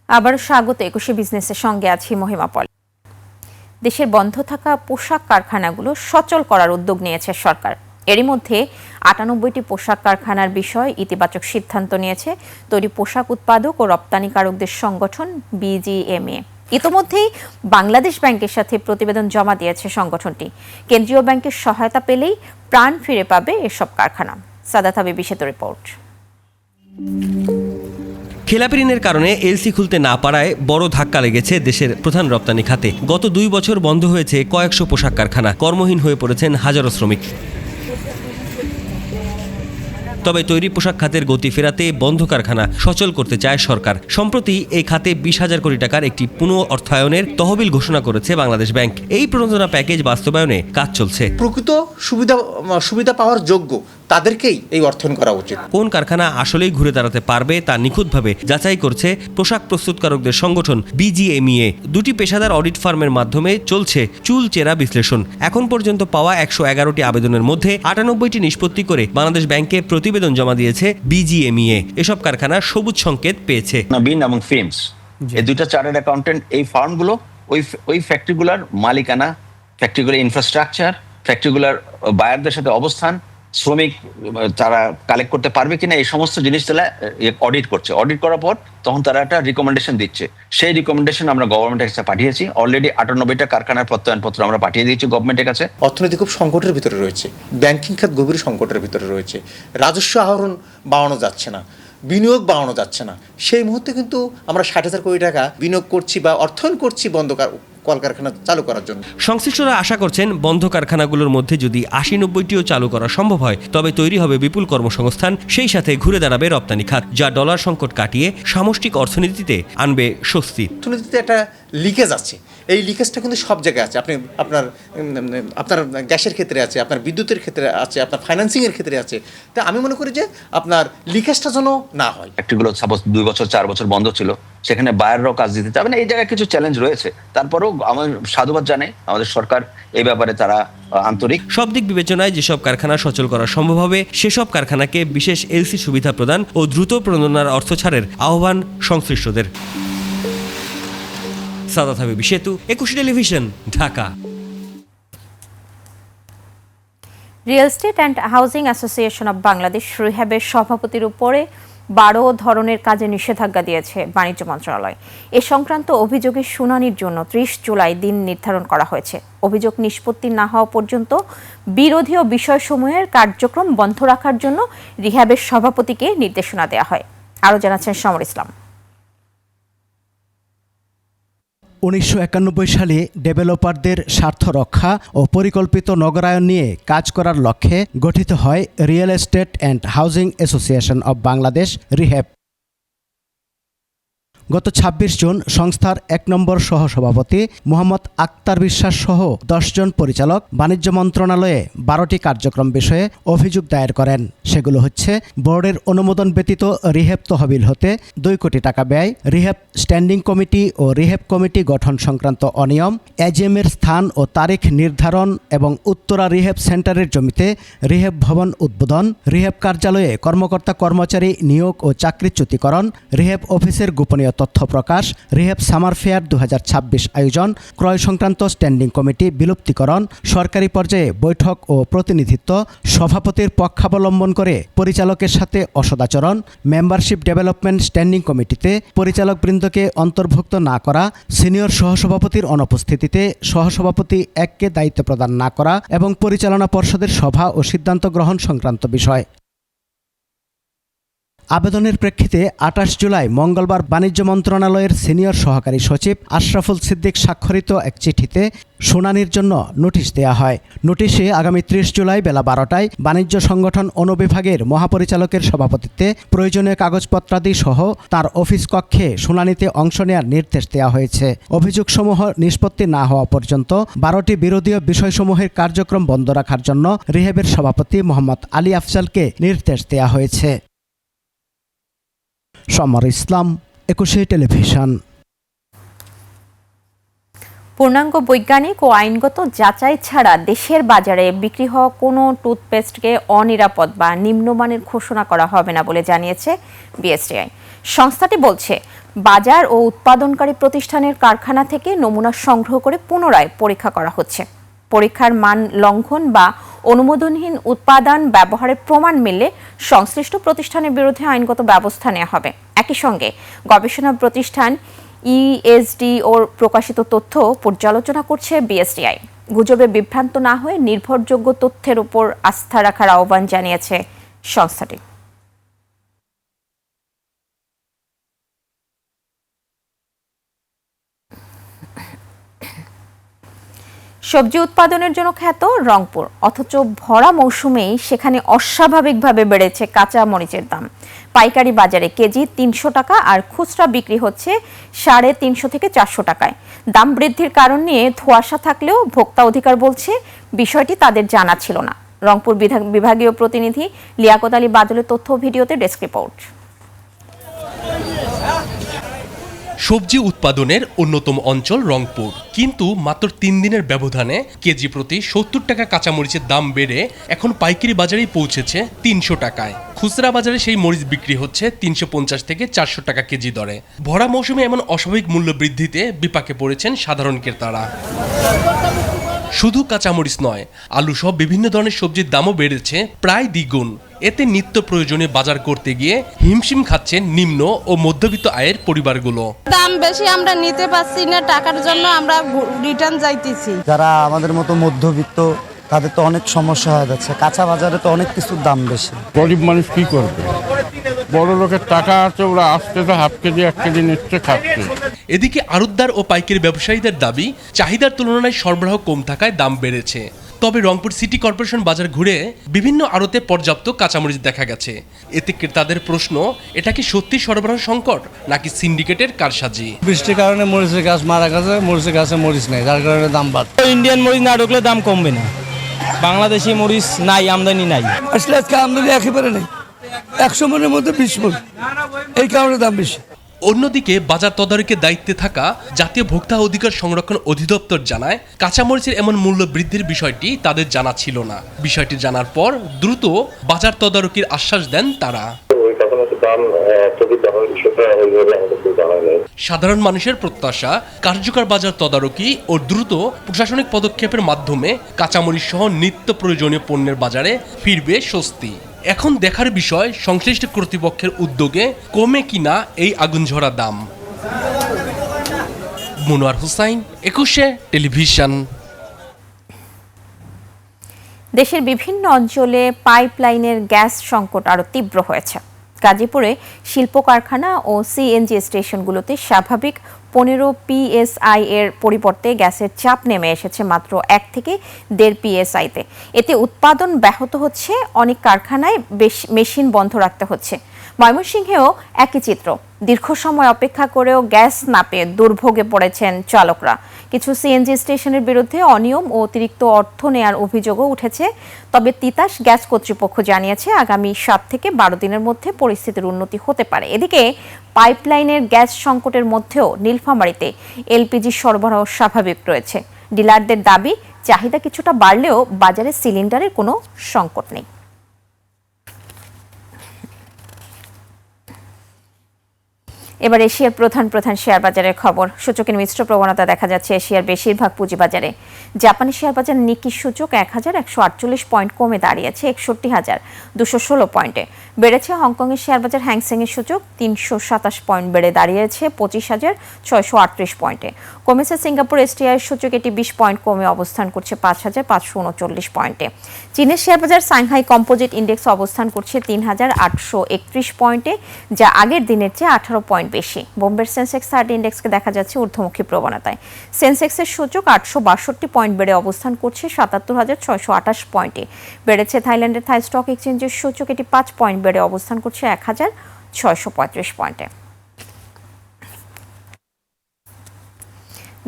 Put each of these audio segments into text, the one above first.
আবার স্বাগত ২১শে বিজনেসের সঙ্গে আছি মহিমা পল। দেশের বন্ধ থাকা পোশাক কারখানাগুলো সচল করার উদ্যোগ নিয়েছে সরকার। এরই মধ্যে ৯৮টি পোশাক কারখানার বিষয়ে ইতিবাচক সিদ্ধান্ত নিয়েছে তৈরি পোশাক উৎপাদক ও রপ্তানিকারকদের সংগঠন বিজিএমএ। ইতোমধ্যেই বাংলাদেশ ব্যাংকের সাথে প্রতিবেদন জমা দিয়েছে সংগঠনটি। কেন্দ্রীয় ব্যাংকের সহায়তা পেলেই প্রাণ ফিরে পাবে এসব কারখানা। সাদাত হাবিবি সেতু রিপোর্ট। খেলাপি ঋণের কারণে এলসি খুলতে না পারায় বড় ধাক্কা লেগেছে দেশের প্রধান রপ্তানি খাতে। গত ২ বছর বন্ধ হয়েছে কয়েকশো পোশাক কারখানা, কর্মহীন হয়ে পড়েছেন হাজারো শ্রমিক। তবে তৈরি পোশাক খাতের গতি ফেরাতে বন্ধ কারখানা সচল করতে চায় সরকার। সম্প্রতি এই খাতে ২০,০০০ কোটি টাকার একটি পুনঃ অর্থায়নের তহবিল ঘোষণা করেছে বাংলাদেশ ব্যাংক। এই প্রণোদনা প্যাকেজ বাস্তবায়নে কাজ চলছে। প্রকৃত সুবিধা পাওয়ার যোগ্য তাদেরকেই এই অর্থায়ন করা উচিত। কোন কারখানা আসলেই ঘুরে দাঁড়াতে পারবে তা নিখুঁতভাবে যাচাই করছে পোশাক প্রস্তুতকারকদের সংগঠন বিজিএমইএ। ২টি পেশাদার অডিট ফার্মের মাধ্যমে চলছে চুলচেরা বিশ্লেষণ। এখন পর্যন্ত পাওয়া ১১১টি আবেদনের মধ্যে ৯৮টি নিষ্পত্তি করে বাংলাদেশ ব্যাংকে প্রতিবেদন জমা দিয়েছে বিজিএমইএ। এসব কারখানা সবুজ সংকেত পেয়েছে। বিন এবং ফিল্মস, এই দুইটা চার্টার্ড অ্যাকাউন্টেন্ট এই ফার্মগুলো ওই ফ্যাক্টরিগুলোর মালিকানা, ফ্যাক্টরিগুলোর ইনফ্রাস্ট্রাকচার, ফ্যাক্টরিগুলোর বায়ারদের সাথে অবস্থান, শ্রমিক তারা কালেক্ট করতে পারবে কিনা, এই সমস্ত জিনিস তারা অডিট করছে। অডিট করার পর তখন তারা একটা রিকমেন্ডেশন দিচ্ছে। সেই রিকমেন্ডেশন আমরা গভর্নমেন্টের কাছে পাঠিয়েছি। অলরেডি ৯৮টা কারখানার প্রত্যয়নপত্র আমরা পাঠিয়ে দিয়েছি গভর্নমেন্টের কাছে। অর্থনীতি খুব সংকটের ভিতরে রয়েছে, ব্যাংকিং খাত গভীর সংকটের ভিতরে রয়েছে, রাজস্ব আহরণ বাড়ানো যাচ্ছে না, বিনিয়োগ বাড়ানো যাচ্ছে না। সেই মুহূর্তে কিন্তু আমরা ৬০,০০০ কোটি টাকা বিনিয়োগ করছি বা অর্থায়ন করছি বন্ধ কলকারখানা চালু করার জন্য। সংশ্লিষ্টরা আশা করছেন বন্ধ কারখানাগুলোর মধ্যে যদি ৮০-৯০টিও চালু করা সম্ভব হয় তবে তৈরি হবে বিপুল কর্মসংস্থান, সেই সাথে ঘুরে দাঁড়াবে রপ্তানি খাত, যা ডলার সংকট কাটিয়ে সামষ্টিক অর্থনীতিতে আনবে স্বস্তি। অর্থনীতিতে একটা লিকেজ আছে, এই লিকেজটা কিন্তু সব জায়গায় আছে। আপনার গ্যাসের ক্ষেত্রে আছে, আপনার বিদ্যুতের ক্ষেত্রে আছে, আপনার ফাইন্যান্সিংয়ের ক্ষেত্রে আছে। তা আমি মনে করি যে আপনার লিকেজটা যেন না হয়। ফ্যাক্টরিগুলো সাপোজ ২ বছর ৪ বছর বন্ধ ছিল, সেখানে বায়াররাও কাজ দিতে চাবে না। এই জায়গায় কিছু চ্যালেঞ্জ রয়েছে, তারপরেও আমার সাধুবাদ জানাই আমাদের সরকার এই ব্যাপারে তারা আন্তরিক। সব দিক বিবেচনায় যেসব কারখানা সচল করা সম্ভব হবে সেসব কারখানাকে বিশেষ এলসি সুবিধা প্রদান ও দ্রুত প্রণোদনার অর্থ ছাড়ের আহ্বান সংশ্লিষ্টদের। Sadat Habibi Setu, ২১ television, Dhaka. Real estate and housing association of Bangladesh রিহ্যাবের সভাপতির উপরে ১২ ধরনের কাজে নিষেধাজ্ঞা দিয়েছে বাণিজ্য মন্ত্রণালয়। এ সংক্রান্ত অভিযোগের শুনানির জন্য ৩০ জুলাই দিন নির্ধারণ করা হয়েছে। অভিযোগ নিষ্পত্তি না হওয়া পর্যন্ত বিরোধী ও বিষয়সমূহের কার্যক্রম বন্ধ রাখার জন্য রিহ্যাবের সভাপতিকে নির্দেশনা দেওয়া হয়। আরও জানাচ্ছেন সমর ইসলাম। ১৯৯১ সালে ডেভেলপারদের স্বার্থ রক্ষা ও পরিকল্পিত নগরায়ন নিয়ে কাজ করার লক্ষ্যে গঠিত হয় real estate and housing association of Bangladesh rehab. গত ২৬ জুন সংস্থার ১ নম্বর সহসভাপতি মোহাম্মদ আক্তার বিশ্বাস সহ ১০ জন পরিচালক বাণিজ্য মন্ত্রণালয়ে ১২টি কার্যক্রম বিষয়ে অভিযোগ দায়ের করেন। সেগুলো হচ্ছে বোর্ডের অনুমোদন ব্যতীত রিহ্যাব তহবিল হতে ২ কোটি টাকা ব্যয়, রিহ্যাব স্ট্যান্ডিং কমিটি ও রিহ্যাব কমিটি গঠন সংক্রান্ত অনিয়ম, এজিএমের স্থান ও তারিখ নির্ধারণ এবং উত্তরা রিহ্যাব সেন্টারের জমিতে রিহ্যাব ভবন উদ্বোধন, রিহ্যাব কার্যালয়ে কর্মকর্তা কর্মচারী নিয়োগ ও চাকরিচ্যুতিকরণ, রিহ্যাব অফিসের গোপনীয় তথ্য প্রকাশ, রিহ্যাব সামার ফেয়ার ২০২৬ আয়োজন, ক্রয় সংক্রান্ত স্ট্যান্ডিং কমিটি বিলুপ্তিকরণ, সরকারি পর্যায়ে বৈঠক ও প্রতিনিধিত্ব, সভাপতির পক্ষাবলম্বন করে পরিচালকের সাথে অসদাচরণ, মেম্বারশিপ ডেভেলপমেন্ট স্ট্যান্ডিং কমিটিতে পরিচালকবৃন্দকে অন্তর্ভুক্ত না করা, সিনিয়র সহসভাপতির অনুপস্থিতিতে সহসভাপতি এককে দায়িত্ব প্রদান না করা এবং পরিচালনা পর্ষদের সভা ও সিদ্ধান্ত গ্রহণ সংক্রান্ত বিষয়। আবেদনের প্রেক্ষিতে ২৮ জুলাই মঙ্গলবার বাণিজ্য মন্ত্রণালয়ের সিনিয়র সহকারী সচিব আশরাফুল সিদ্দিক স্বাক্ষরিত এক চিঠিতে শুনানির জন্য নোটিশ দেওয়া হয়। নোটিশে আগামী ৩০ জুলাই বেলা ১২টায় বাণিজ্য সংগঠন অনুবিভাগের মহাপরিচালকের সভাপতিত্বে প্রয়োজনীয় কাগজপত্রাদি সহ তার অফিস কক্ষে শুনানিতে অংশ নেওয়ার নির্দেশ দেওয়া হয়েছে। অভিযোগসমূহ নিষ্পত্তি না হওয়া পর্যন্ত ১২টি বিরোধীয় বিষয়সমূহের কার্যক্রম বন্ধ রাখার জন্য রিহ্যাবের সভাপতি মোহাম্মদ আলী আফজালকে নির্দেশ দেওয়া হয়েছে। সমর ইসলাম, ২১ টেলিভিশন। পূর্ণাঙ্গ বৈজ্ঞানিক ও আইনগত যাচাই ছাড়া দেশের বাজারে বিক্রি হওয়া কোনো টুথপেস্টকে অনিরাপদ বা নিম্নমানের ঘোষণা করা হবে না বলে জানিয়েছে বিএসটিআই। সংস্থাটি বলছে, বাজার ও উৎপাদনকারী প্রতিষ্ঠানের কারখানা থেকে নমুনা সংগ্রহ করে পুনরায় পরীক্ষা করা হচ্ছে। পরীক্ষার মান লঙ্ঘন বা অনুমোদনহীন উৎপাদন ব্যবহারের প্রমাণ মিললে সংশ্লিষ্ট প্রতিষ্ঠানের বিরুদ্ধে আইনগত ব্যবস্থা নেওয়া হবে। একই সঙ্গে গবেষণা প্রতিষ্ঠান ইএসডিওর প্রকাশিত তথ্য পর্যালোচনা করছে বিএসটিআই। গুজবে বিভ্রান্ত না হয়ে নির্ভরযোগ্য তথ্যের উপর আস্থা রাখার আহ্বান জানিয়েছে সংস্থাটি। সবজি উৎপাদনের জন্য খ্যাত রংপুর, অথচ ভরা মৌসুমেই সেখানে অস্বাভাবিকভাবে বেড়েছে কাঁচা মরিচের দাম। পাইকারি বাজারে কেজি ৩০০ টাকা আর খুচরা বিক্রি হচ্ছে ৩৫০ থেকে ৪০০ টাকায়। দাম বৃদ্ধির কারণ নিয়ে ধোঁয়াশা থাকলেও ভোক্তা অধিকার বলছে বিষয়টি তাদের জানা ছিল না। রংপুর বিভাগীয় প্রতিনিধি লিয়াকত আলী বাদলের তথ্য ভিডিওতে ডেস্ক রিপোর্ট। সবজি উৎপাদনের অন্যতম অঞ্চল রংপুর, কিন্তু মাত্র ৩ দিনের ব্যবধানে কেজি প্রতি ৭০ টাকা কাঁচামরিচের দাম বেড়ে এখন পাইকারি বাজারেই পৌঁছেছে ৩০০ টাকায়। খুচরা বাজারে সেই মরিচ বিক্রি হচ্ছে ৩৫০ থেকে ৪০০ টাকা কেজি দরে। ভরা মৌসুমে এমন অস্বাভাবিক মূল্য বৃদ্ধিতে বিপাকে পড়েছেন সাধারণ ক্রেতারা। শুধু কাঁচামরিচ নয়, আলু সহ বিভিন্ন ধরনের সবজির দামও বেড়েছে প্রায় দ্বিগুণ। এতে নিত্য প্রয়োজনীয় বাজার করতে গিয়ে হিমশিম খাচ্ছেন নিম্ন ও মধ্যবিত্ত আয়ের পরিবারগুলো। দাম বেশি আমরা নিতে পারছি না, টাকার জন্য আমরা রিটার্ন যাইতেছি। যারা আমাদের মতো মধ্যবিত্ত তাদের তো অনেক সমস্যা হয়ে যাচ্ছে। কাঁচা বাজারে তো অনেক কিছুর দাম বেশি। গরিব মানুষ কি করবে? বড় লোকের টাকা আছে, ওরা আসতে তো হাফ কেজি 1 কেজি নিচ্ছে, খাচ্ছে। এদিকে আড়তদার ও পাইকারি ব্যবসায়ীদের দাবি, চাহিদার তুলনায় সরবরাহ কম থাকায় দাম বেড়েছে। তবে রংপুর সিটি কর্পোরেশন বাজার ঘুরে বিভিন্ন আড়তে পর্যাপ্ত কাঁচামরিচ দেখা গেছে। এতে ক্রেতাদের প্রশ্ন, এটা কি সত্যি সরবরাহ সংকট নাকি সিন্ডিকেটের কারসাজি? বৃষ্টির কারণে মরিচের গাছ মারা গেছে, মরিচের গাছে মরিচ নেই, যার কারণে দাম বাড়ছে। ইন্ডিয়ান মরিচ না ঢুকলে দাম কমবে না। বাংলাদেশি মরিচ নাই, আমদানি নাই। আসলে আজকে আমদানি একেবারে নেই, 100 মনের মধ্যে 20 মন, এই কারণে দাম বেশি। অন্যদিকে বাজার তদারকির দায়িত্বে থাকা জাতীয় ভোক্তা অধিকার সংরক্ষণ অধিদপ্তর জানায়, কাঁচামরিচের এমন মূল্য বৃদ্ধির বিষয়টি তাদের জানা ছিল না। বিষয়টি জানার পর দ্রুত বাজার তদারকির আশ্বাস দেন তারা। সাধারণ মানুষের প্রত্যাশা, কার্যকর বাজার তদারকি ও দ্রুত প্রশাসনিক পদক্ষেপের মাধ্যমে কাঁচামরিচ সহ নিত্য প্রয়োজনীয় পণ্যের বাজারে ফিরবে স্বস্তি। এখন দেখার বিষয়, সংশ্লিষ্ট কর্তৃপক্ষের উদ্যোগে কমে কিনা এই আগুনঝরা দাম। মনোয়ার হুসাইন, 21 টেলিভিশন। দেশের বিভিন্ন অঞ্চলে পাইপলাইনের গ্যাস সংকট আরও তীব্র হয়েছে। গাজীপুরে শিল্প কারখানা ও সিএনজি স্টেশনগুলোতে স্বাভাবিক 15 PSI এর পরিবর্তে গ্যাসের চাপ নেমে এসেছে মাত্র 1 থেকে 1.5 PSI-তে। এতে উৎপাদন ব্যাহত হচ্ছে, অনেক কারখানায় মেশিন বন্ধ রাখতে হচ্ছে। ময়মনসিংহেও একই চিত্র। দীর্ঘ সময় অপেক্ষা করেও গ্যাস না পেয়ে দুর্ভোগে পড়েছেন চালকরা। কিছু সিএনজি স্টেশনের বিরুদ্ধে অনিয়ম ও অতিরিক্ত অর্থ নেয়ার অভিযোগও উঠেছে। তবে তিতাস গ্যাস কর্তৃপক্ষ জানিয়েছে, আগামী 7 থেকে 12 দিনের মধ্যে পরিস্থিতির উন্নতি হতে পারে। এদিকে পাইপলাইনের গ্যাস সংকটের মধ্যেও নীলফামারীতে এলপিজি সরবরাহ স্বাভাবিক রয়েছে। ডিলারদের দাবি, চাহিদা কিছুটা বাড়লেও বাজারে সিলিন্ডারের কোনো সংকট নেই। এবার এশিয়ার প্রধান শেয়ার বাজারের খবর। সূচকের মিশ্র প্রবণতা দেখা যাচ্ছে এশিয়ার বেশিরভাগ পুঁজিবাজারে। জাপানি শেয়ার বাজার নিকি সূচক 1148 পয়েন্ট কমে দাঁড়িয়েছে 61,216 পয়েন্টে। বেড়েছে হংকংয়ের শেয়ার বাজার হ্যাংসেংয়ের সূচক 327 পয়েন্ট বেড়ে দাঁড়িয়েছে 25,638 পয়েন্টে। কমেছে সিঙ্গাপুর এসটিআই সূচক, এটি 20 পয়েন্ট কমে অবস্থান করছে 5,539 পয়েন্টে। চীনের শেয়ার বাজার সাংহাই কম্পোজিট ইন্ডেক্স অবস্থান করছে 3,831 পয়েন্টে, যা আগের দিনের চেয়ে 18 পয়েন্ট বেশি। বোম্বের সেন্সেক্স 30 ইন্ডেক্সকে দেখা যাচ্ছে ঊর্ধ্বমুখী প্রবণতায়। সেন্সেক্সের সূচক 862 পয়েন্ট বেড়ে অবস্থান করছে 77,628 পয়েন্টে। বেড়েছে থাইল্যান্ডের থাই স্টক এক্সচেঞ্জের সূচক, এটি 5 পয়েন্ট বেড়ে অবস্থান করছে 1,635 পয়েন্টে।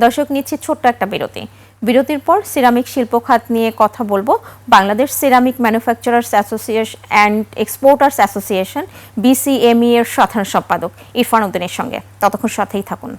দর্শক, নিচ্ছি ছোট্ট একটা বিরতি। বিরতির পর সিরামিক শিল্প খাত নিয়ে কথা বলবো Bangladesh ceramic manufacturers association and exporters association BCME এর সাধারণ সম্পাদক ইরফান উদ্দিনের সঙ্গে। ততক্ষণ সাথেই থাকুন।